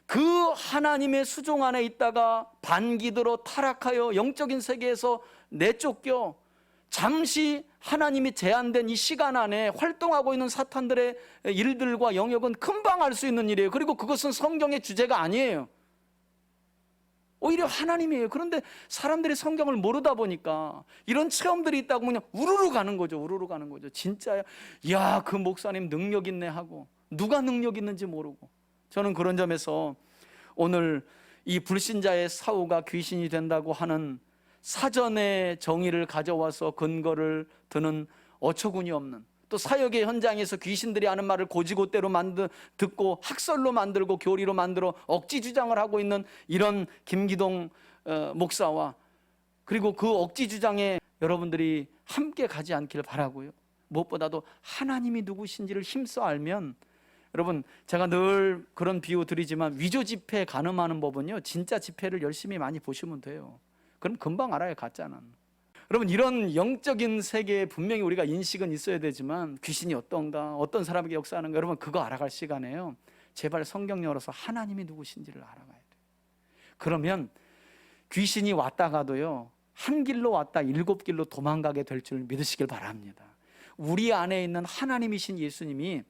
그 하나님의 수종 안에 있다가 반기도로 타락하여 영적인 세계에서 내쫓겨 잠시 하나님이 제한된 이 시간 안에 활동하고 있는 사탄들의 일들과 영역은 금방 알 수 있는 일이에요. 그리고 그것은 성경의 주제가 아니에요. 오히려 하나님이에요. 그런데 사람들이 성경을 모르다 보니까 이런 체험들이 있다고 그냥 우르르 가는 거죠. 우르르 가는 거죠. 진짜야, 야, 그 목사님 능력 있네 하고, 누가 능력 있는지 모르고. 저는 그런 점에서 오늘 이 불신자의 사후가 귀신이 된다고 하는 사전의 정의를 가져와서 근거를 드는 어처구니 없는, 또 사역의 현장에서 귀신들이 하는 말을 고지고대로 듣고 학설로 만들고 교리로 만들어 억지 주장을 하고 있는 이런 김기동 목사와, 그리고 그 억지 주장에 여러분들이 함께 가지 않기를 바라고요. 무엇보다도 하나님이 누구신지를 힘써 알면, 여러분, 제가 늘 그런 비유 드리지만 위조 지폐 가늠하는 법은요, 진짜 지폐를 열심히 많이 보시면 돼요. 그럼 금방 알아요, 가짜는. 여러분, 이런 영적인 세계에 분명히 우리가 인식은 있어야 되지만 귀신이 어떤가, 어떤 사람에게 역사하는가, 여러분 그거 알아갈 시간에요, 제발 성경 열어서 하나님이 누구신지를 알아가야 돼요. 그러면 귀신이 왔다가도요, 한 길로 왔다 7길로 도망가게 될 줄 믿으시길 바랍니다. 우리 안에 있는 하나님이신 예수님이,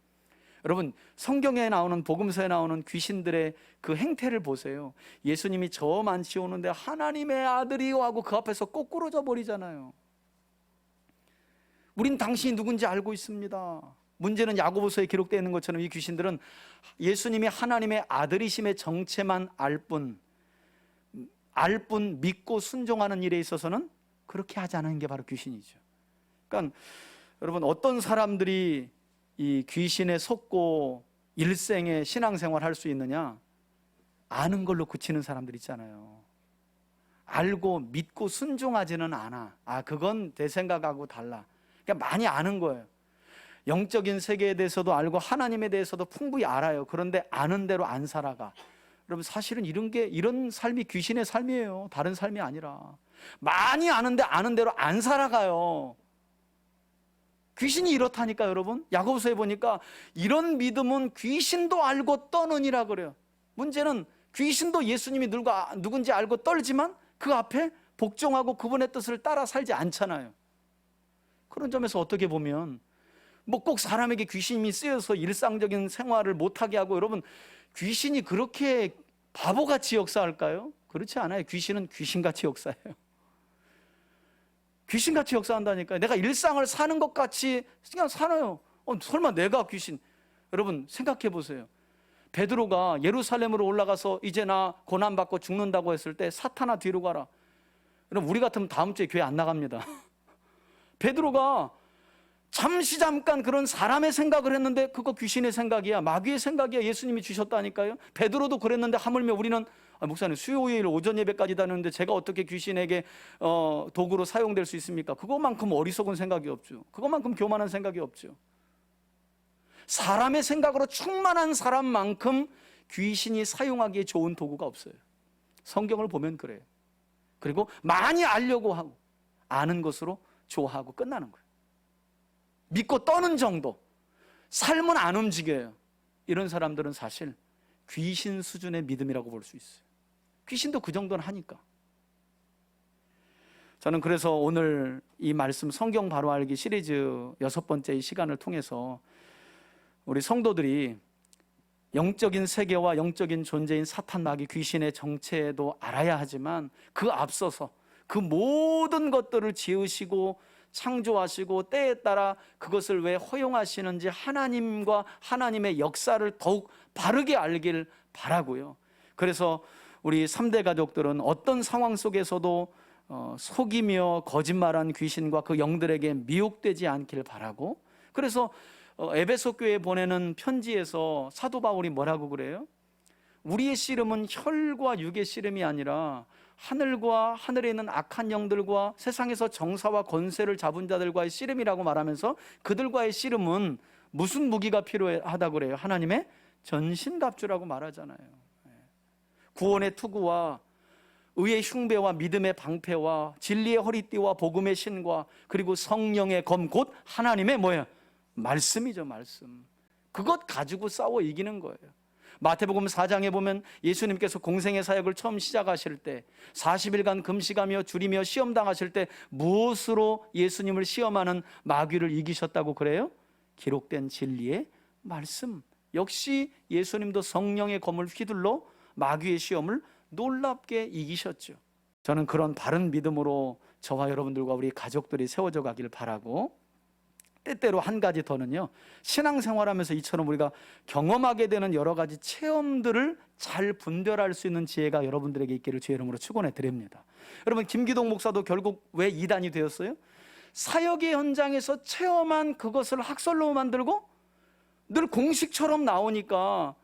여러분 성경에 나오는, 복음서에 나오는 귀신들의 그 행태를 보세요. 예수님이 저 많이 오는데 하나님의 아들이요 하고 그 앞에서 꼬꾸러져 버리잖아요. 우린 당신이 누군지 알고 있습니다. 문제는 야고보서에 기록되어 있는 것처럼 이 귀신들은 예수님이 하나님의 아들이심의 정체만 알 뿐 믿고 순종하는 일에 있어서는 그렇게 하지 않은 게 바로 귀신이죠. 그러니까 여러분, 어떤 사람들이 이 귀신에 속고 일생에 신앙생활 할 수 있느냐? 아는 걸로 그치는 사람들 있잖아요. 알고 믿고 순종하지는 않아. 그건 내 생각하고 달라. 그러니까 많이 아는 거예요. 영적인 세계에 대해서도 알고 하나님에 대해서도 풍부히 알아요. 그런데 아는 대로 안 살아가. 여러분, 사실은 이런 삶이 귀신의 삶이에요. 다른 삶이 아니라. 많이 아는데 아는 대로 안 살아가요. 귀신이 이렇다니까. 여러분, 야고보서에 보니까 이런 믿음은 귀신도 알고 떠느니라 그래요. 문제는 귀신도 예수님이 누군지 알고 떨지만 그 앞에 복종하고 그분의 뜻을 따라 살지 않잖아요. 그런 점에서 어떻게 보면 뭐 꼭 사람에게 귀신이 쓰여서 일상적인 생활을 못하게 하고, 여러분 귀신이 그렇게 바보같이 역사할까요? 그렇지 않아요. 귀신은 귀신같이 역사해요. 귀신같이 역사한다니까요. 내가 일상을 사는 것 같이 그냥 살아요. 설마 내가 귀신? 여러분 생각해 보세요. 베드로가 예루살렘으로 올라가서 이제 나 고난받고 죽는다고 했을 때 사탄아 뒤로 가라. 여러분, 우리 같으면 다음 주에 교회 안 나갑니다. 베드로가 잠깐 그런 사람의 생각을 했는데 그거 귀신의 생각이야, 마귀의 생각이야. 예수님이 주셨다니까요. 베드로도 그랬는데 하물며 우리는 목사님 수요일 오전 예배까지 다녔는데 제가 어떻게 귀신에게 도구로 사용될 수 있습니까? 그것만큼 어리석은 생각이 없죠. 그것만큼 교만한 생각이 없죠. 사람의 생각으로 충만한 사람만큼 귀신이 사용하기에 좋은 도구가 없어요. 성경을 보면 그래요. 그리고 많이 알려고 하고 아는 것으로 좋아하고 끝나는 거예요. 믿고 떠는 정도, 삶은 안 움직여요. 이런 사람들은 사실 귀신 수준의 믿음이라고 볼 수 있어요. 귀신도 그 정도는 하니까. 저는 그래서 오늘 이 말씀 성경 바로 알기 시리즈 6번째 이 시간을 통해서 우리 성도들이 영적인 세계와 영적인 존재인 사탄, 마귀, 귀신의 정체도 알아야 하지만 그 앞서서 그 모든 것들을 지으시고 창조하시고 때에 따라 그것을 왜 허용하시는지 하나님과 하나님의 역사를 더욱 바르게 알길 바라고요. 그래서 우리 3대 가족들은 어떤 상황 속에서도 속이며 거짓말한 귀신과 그 영들에게 미혹되지 않길 바라고, 그래서 에베소 교회에 보내는 편지에서 사도 바울이 뭐라고 그래요? 우리의 씨름은 혈과 육의 씨름이 아니라 하늘과 하늘에 있는 악한 영들과 세상에서 정사와 권세를 잡은 자들과의 씨름이라고 말하면서 그들과의 씨름은 무슨 무기가 필요하다고 그래요? 하나님의 전신갑주라고 말하잖아요. 구원의 투구와 의의 흉배와 믿음의 방패와 진리의 허리띠와 복음의 신과 그리고 성령의 검, 곧 하나님의 뭐예요? 말씀이죠. 말씀. 그것 가지고 싸워 이기는 거예요. 마태복음 4장에 보면 예수님께서 공생의 사역을 처음 시작하실 때 40일간 금식하며 줄이며 시험당하실 때 무엇으로 예수님을 시험하는 마귀를 이기셨다고 그래요? 기록된 진리의 말씀. 역시 예수님도 성령의 검을 휘둘러 마귀의 시험을 놀랍게 이기셨죠. 저는 그런 바른 믿음으로 저와 여러분들과 우리 가족들이 세워져 가길 바라고, 때때로 한 가지 더는요, 신앙생활하면서 이처럼 우리가 경험하게 되는 여러 가지 체험들을 잘 분별할 수 있는 지혜가 여러분들에게 있기를 주의 이름으로 축원해 드립니다. 여러분, 김기동 목사도 결국 왜 이단이 되었어요? 사역의 현장에서 체험한 그것을 학설로 만들고 늘 공식처럼 나오니까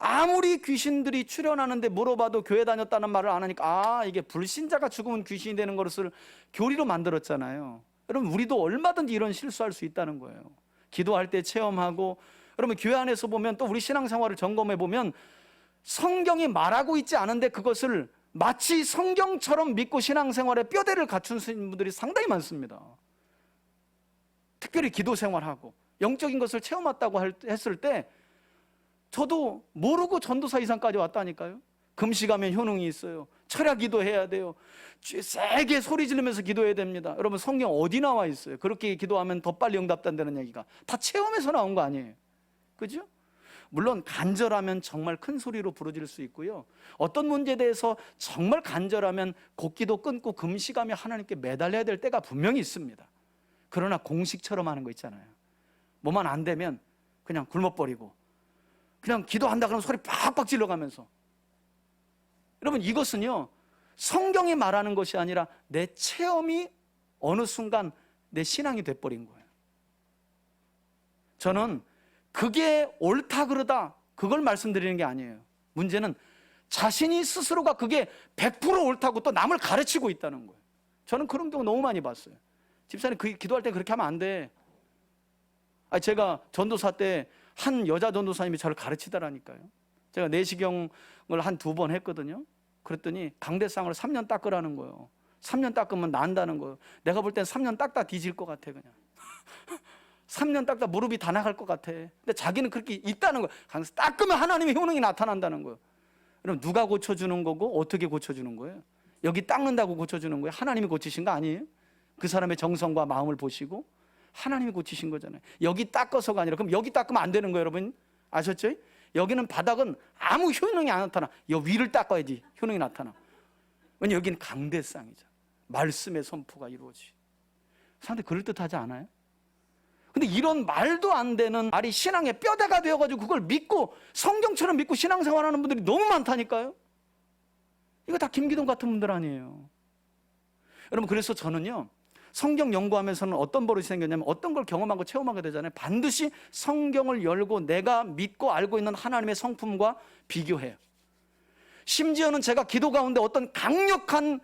아무리 귀신들이 출현하는데 물어봐도 교회 다녔다는 말을 안 하니까 이게 불신자가 죽으면 귀신이 되는 것을 교리로 만들었잖아요. 여러분, 우리도 얼마든지 이런 실수할 수 있다는 거예요. 기도할 때 체험하고, 여러분 교회 안에서 보면 또 우리 신앙생활을 점검해 보면 성경이 말하고 있지 않은데 그것을 마치 성경처럼 믿고 신앙생활에 뼈대를 갖춘 분들이 상당히 많습니다. 특별히 기도 생활하고 영적인 것을 체험했다고 했을 때 저도 모르고 전도사 이상까지 왔다니까요. 금식하면 효능이 있어요. 철야 기도해야 돼요. 세게 소리 지르면서 기도해야 됩니다. 여러분, 성경 어디 나와 있어요? 그렇게 기도하면 더 빨리 응답된다는 얘기가 다 체험에서 나온 거 아니에요? 그죠? 물론 간절하면 정말 큰 소리로 부르짖을 수 있고요, 어떤 문제에 대해서 정말 간절하면 곡기도 끊고 금식하며 하나님께 매달려야 될 때가 분명히 있습니다. 그러나 공식처럼 하는 거 있잖아요. 뭐만 안 되면 그냥 굶어버리고 그냥 기도한다 그러면 소리 팍팍 질러가면서, 여러분 이것은요 성경이 말하는 것이 아니라 내 체험이 어느 순간 내 신앙이 돼버린 거예요. 저는 그게 옳다 그러다 그걸 말씀드리는 게 아니에요. 문제는 자신이 스스로가 그게 100% 옳다고 또 남을 가르치고 있다는 거예요. 저는 그런 경우 너무 많이 봤어요. 집사님, 기도할 때 그렇게 하면 안 돼. 제가 전도사 때 한 여자 전도사님이 저를 가르치더라니까요. 제가 내시경을 한 2번 했거든요. 그랬더니 강대상을 3년 닦으라는 거예요. 3년 닦으면 난다는 거예요. 내가 볼 땐 3년 닦다 뒤질 것 같아. 그냥 3년 닦다 무릎이 다 나갈 것 같아. 근데 자기는 그렇게 있다는 거예요. 닦으면 하나님의 효능이 나타난다는 거예요. 그럼 누가 고쳐주는 거고 어떻게 고쳐주는 거예요? 여기 닦는다고 고쳐주는 거예요? 하나님이 고치신 거 아니에요? 그 사람의 정성과 마음을 보시고 하나님이 고치신 거잖아요. 여기 닦아서가 아니라, 그럼 여기 닦으면 안 되는 거예요, 여러분. 아셨죠? 여기는 바닥은 아무 효능이 안 나타나. 여 위를 닦아야지 효능이 나타나. 왜냐면 여기는 강대상이죠. 말씀의 선포가 이루어지. 사람들이 그럴듯하지 않아요? 근데 이런 말도 안 되는 말이 신앙의 뼈대가 되어가지고 그걸 믿고 성경처럼 믿고 신앙생활하는 분들이 너무 많다니까요. 이거 다 김기동 같은 분들 아니에요. 여러분, 그래서 저는요 성경 연구하면서는 어떤 버릇이 생겼냐면, 어떤 걸 경험하고 체험하게 되잖아요. 반드시 성경을 열고 내가 믿고 알고 있는 하나님의 성품과 비교해요. 심지어는 제가 기도 가운데 어떤 강력한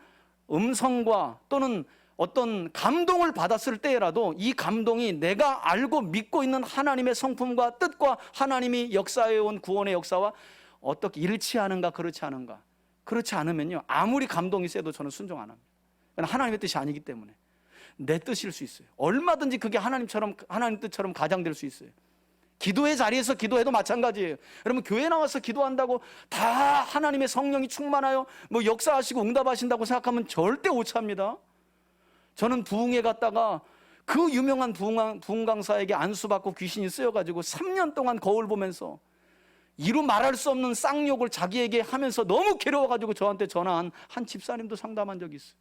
음성과 또는 어떤 감동을 받았을 때라도 이 감동이 내가 알고 믿고 있는 하나님의 성품과 뜻과 하나님이 역사해온 구원의 역사와 어떻게 일치하는가 그렇지 않은가. 그렇지 않으면요 아무리 감동이 세도 저는 순종 안 합니다. 하나님의 뜻이 아니기 때문에. 내 뜻일 수 있어요. 얼마든지 그게 하나님 뜻처럼 가장될 수 있어요. 기도의 자리에서 기도해도 마찬가지예요. 여러분, 교회 나와서 기도한다고 다 하나님의 성령이 충만하여 역사하시고 응답하신다고 생각하면 절대 오차입니다. 저는 부흥회 갔다가 그 유명한 부흥 강사에게 안수받고 귀신이 쓰여가지고 3년 동안 거울 보면서 이루 말할 수 없는 쌍욕을 자기에게 하면서 너무 괴로워가지고 저한테 전화한 한 집사님도 상담한 적이 있어요.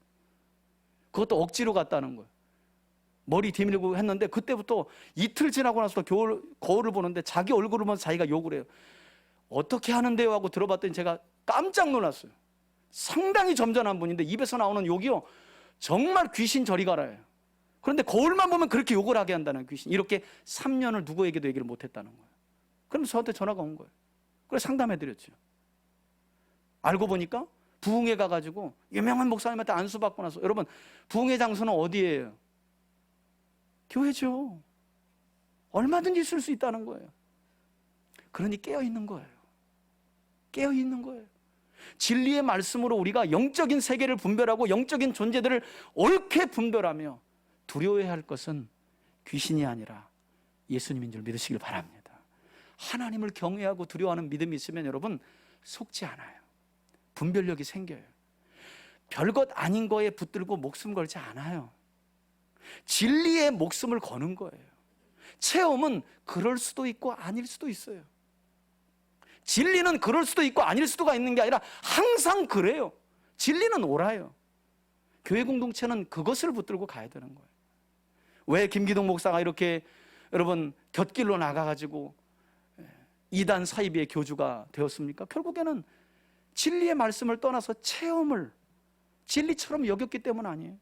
그것도 억지로 갔다는 거예요. 머리 뒤밀고 했는데 그때부터 이틀 지나고 나서 거울을 보는데 자기 얼굴을 보면서 자기가 욕을 해요. 어떻게 하는데요? 하고 들어봤더니 제가 깜짝 놀랐어요. 상당히 점잖은 분인데 입에서 나오는 욕이요, 정말 귀신 저리 가라예요. 그런데 거울만 보면 그렇게 욕을 하게 한다는, 귀신. 이렇게 3년을 누구에게도 얘기를 못했다는 거예요. 그럼 저한테 전화가 온 거예요. 그래서 상담해드렸죠. 알고 보니까 부흥회 가가지고 유명한 목사님한테 안수받고 나서, 여러분 부흥회 장소는 어디예요? 교회죠. 얼마든지 있을 수 있다는 거예요. 그러니 깨어있는 거예요. 깨어있는 거예요. 진리의 말씀으로 우리가 영적인 세계를 분별하고 영적인 존재들을 옳게 분별하며 두려워해야 할 것은 귀신이 아니라 예수님인 줄 믿으시길 바랍니다. 하나님을 경외하고 두려워하는 믿음이 있으면 여러분 속지 않아요. 분별력이 생겨요. 별것 아닌 거에 붙들고 목숨 걸지 않아요. 진리에 목숨을 거는 거예요. 체험은 그럴 수도 있고 아닐 수도 있어요. 진리는 그럴 수도 있고 아닐 수도가 있는 게 아니라 항상 그래요. 진리는 옳아요. 교회 공동체는 그것을 붙들고 가야 되는 거예요. 왜 김기동 목사가 이렇게 여러분 곁길로 나가가지고 이단 사이비의 교주가 되었습니까? 결국에는 진리의 말씀을 떠나서 체험을 진리처럼 여겼기 때문 아니에요.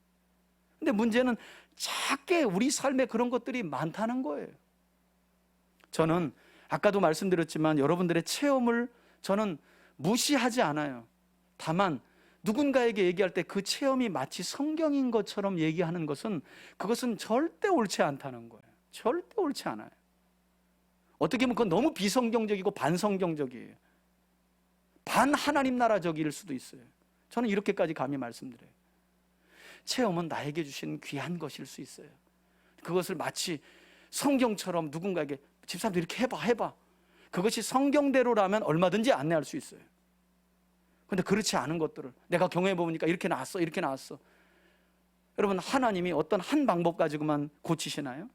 근데 문제는 작게 우리 삶에 그런 것들이 많다는 거예요. 저는 아까도 말씀드렸지만 여러분들의 체험을 저는 무시하지 않아요. 다만 누군가에게 얘기할 때 그 체험이 마치 성경인 것처럼 얘기하는 것은, 그것은 절대 옳지 않다는 거예요. 절대 옳지 않아요. 어떻게 보면 그건 너무 비성경적이고 반성경적이에요. 반 하나님 나라적일 수도 있어요. 저는 이렇게까지 감히 말씀드려요. 체험은 나에게 주신 귀한 것일 수 있어요. 그것을 마치 성경처럼 누군가에게 집사람도 이렇게 해봐. 그것이 성경대로라면 얼마든지 안내할 수 있어요. 그런데 그렇지 않은 것들을 내가 경험해 보니까 이렇게 나왔어. 여러분, 하나님이 어떤 한 방법 가지고만 고치시나요?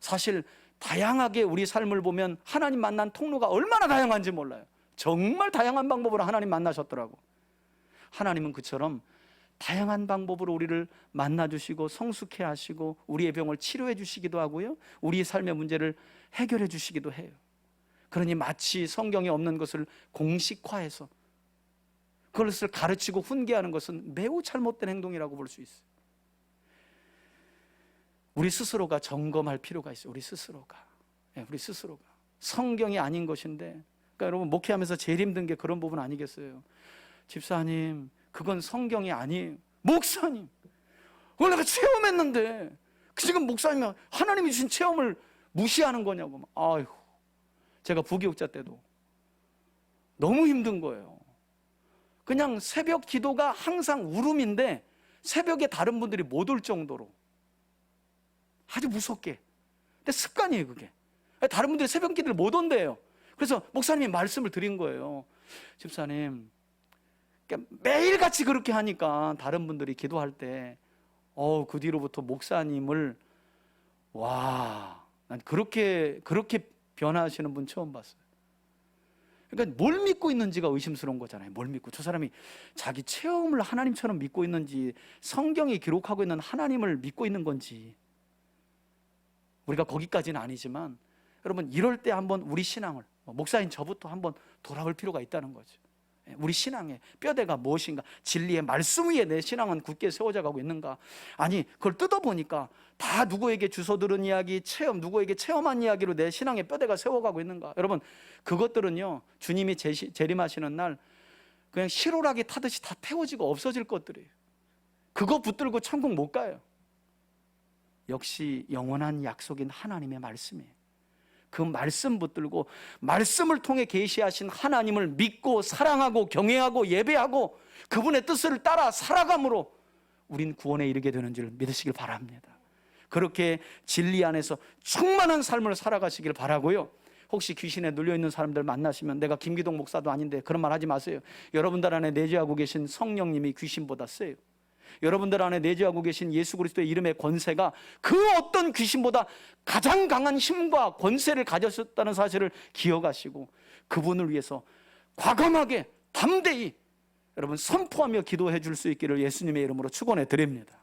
사실 다양하게 우리 삶을 보면 하나님 만난 통로가 얼마나 다양한지 몰라요. 정말 다양한 방법으로 하나님 만나셨더라고. 하나님은 그처럼 다양한 방법으로 우리를 만나주시고 성숙해 하시고 우리의 병을 치료해 주시기도 하고요, 우리의 삶의 문제를 해결해 주시기도 해요. 그러니 마치 성경에 없는 것을 공식화해서 그것을 가르치고 훈계하는 것은 매우 잘못된 행동이라고 볼 수 있어요. 우리 스스로가 점검할 필요가 있어요. 우리 스스로가 성경이 아닌 것인데, 그러니까 여러분 목회하면서 제일 힘든 게 그런 부분 아니겠어요? 집사님, 그건 성경이 아니에요. 목사님, 그걸 내가 체험했는데 지금 목사님이 하나님이 주신 체험을 무시하는 거냐고. 아유, 제가 부교육자 때도 너무 힘든 거예요. 그냥 새벽 기도가 항상 울음인데 새벽에 다른 분들이 못 올 정도로 아주 무섭게. 근데 습관이에요, 그게. 다른 분들이 새벽 기도를 못 온대요. 그래서 목사님이 말씀을 드린 거예요. 집사님, 매일같이 그렇게 하니까 다른 분들이 기도할 때 그 뒤로부터 목사님을 난 그렇게 변화하시는 분 처음 봤어요. 그러니까 뭘 믿고 있는지가 의심스러운 거잖아요. 뭘 믿고, 저 사람이 자기 체험을 하나님처럼 믿고 있는지, 성경이 기록하고 있는 하나님을 믿고 있는 건지. 우리가 거기까지는 아니지만 여러분, 이럴 때 한번 우리 신앙을, 목사인 저부터 한번 돌아볼 필요가 있다는 거죠. 우리 신앙의 뼈대가 무엇인가? 진리의 말씀 위에 내 신앙은 굳게 세워져 가고 있는가? 아니, 그걸 뜯어보니까 다 누구에게 주워 들은 이야기, 누구에게 체험한 이야기로 내 신앙의 뼈대가 세워가고 있는가? 여러분, 그것들은요, 주님이 재림하시는 날 그냥 실오라기 타듯이 다 태워지고 없어질 것들이에요. 그거 붙들고 천국 못 가요. 역시 영원한 약속인 하나님의 말씀이에요. 그 말씀 붙들고 말씀을 통해 계시하신 하나님을 믿고 사랑하고 경외하고 예배하고 그분의 뜻을 따라 살아감으로 우린 구원에 이르게 되는 줄 믿으시길 바랍니다. 그렇게 진리 안에서 충만한 삶을 살아가시길 바라고요. 혹시 귀신에 눌려있는 사람들 만나시면, 내가 김기동 목사도 아닌데 그런 말 하지 마세요. 여러분들 안에 내주하고 계신 성령님이 귀신보다 세요. 여러분들 안에 내주하고 계신 예수 그리스도의 이름의 권세가 그 어떤 귀신보다 가장 강한 힘과 권세를 가졌었다는 사실을 기억하시고 그분을 위해서 과감하게 담대히 여러분 선포하며 기도해 줄 수 있기를 예수님의 이름으로 축원해 드립니다.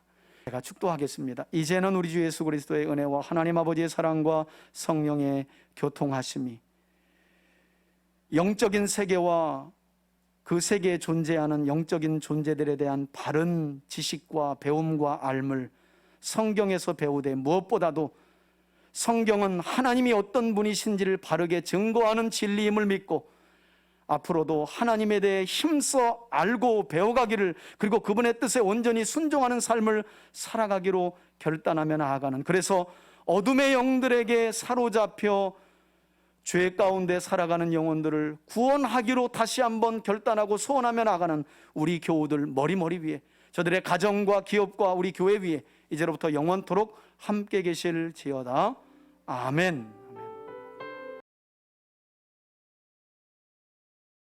제가 축도하겠습니다. 이제는 우리 주 예수 그리스도의 은혜와 하나님 아버지의 사랑과 성령의 교통하심이 영적인 세계와 그 세계에 존재하는 영적인 존재들에 대한 바른 지식과 배움과 알물 성경에서 배우되, 무엇보다도 성경은 하나님이 어떤 분이신지를 바르게 증거하는 진리임을 믿고 앞으로도 하나님에 대해 힘써 알고 배워가기를, 그리고 그분의 뜻에 온전히 순종하는 삶을 살아가기로 결단하며 나아가는, 그래서 어둠의 영들에게 사로잡혀 죄 가운데 살아가는 영혼들을 구원하기로 다시 한번 결단하고 소원하며 나가는 우리 교우들 머리 위에, 저들의 가정과 기업과 우리 교회 위에 이제로부터 영원토록 함께 계실지어다. 아멘.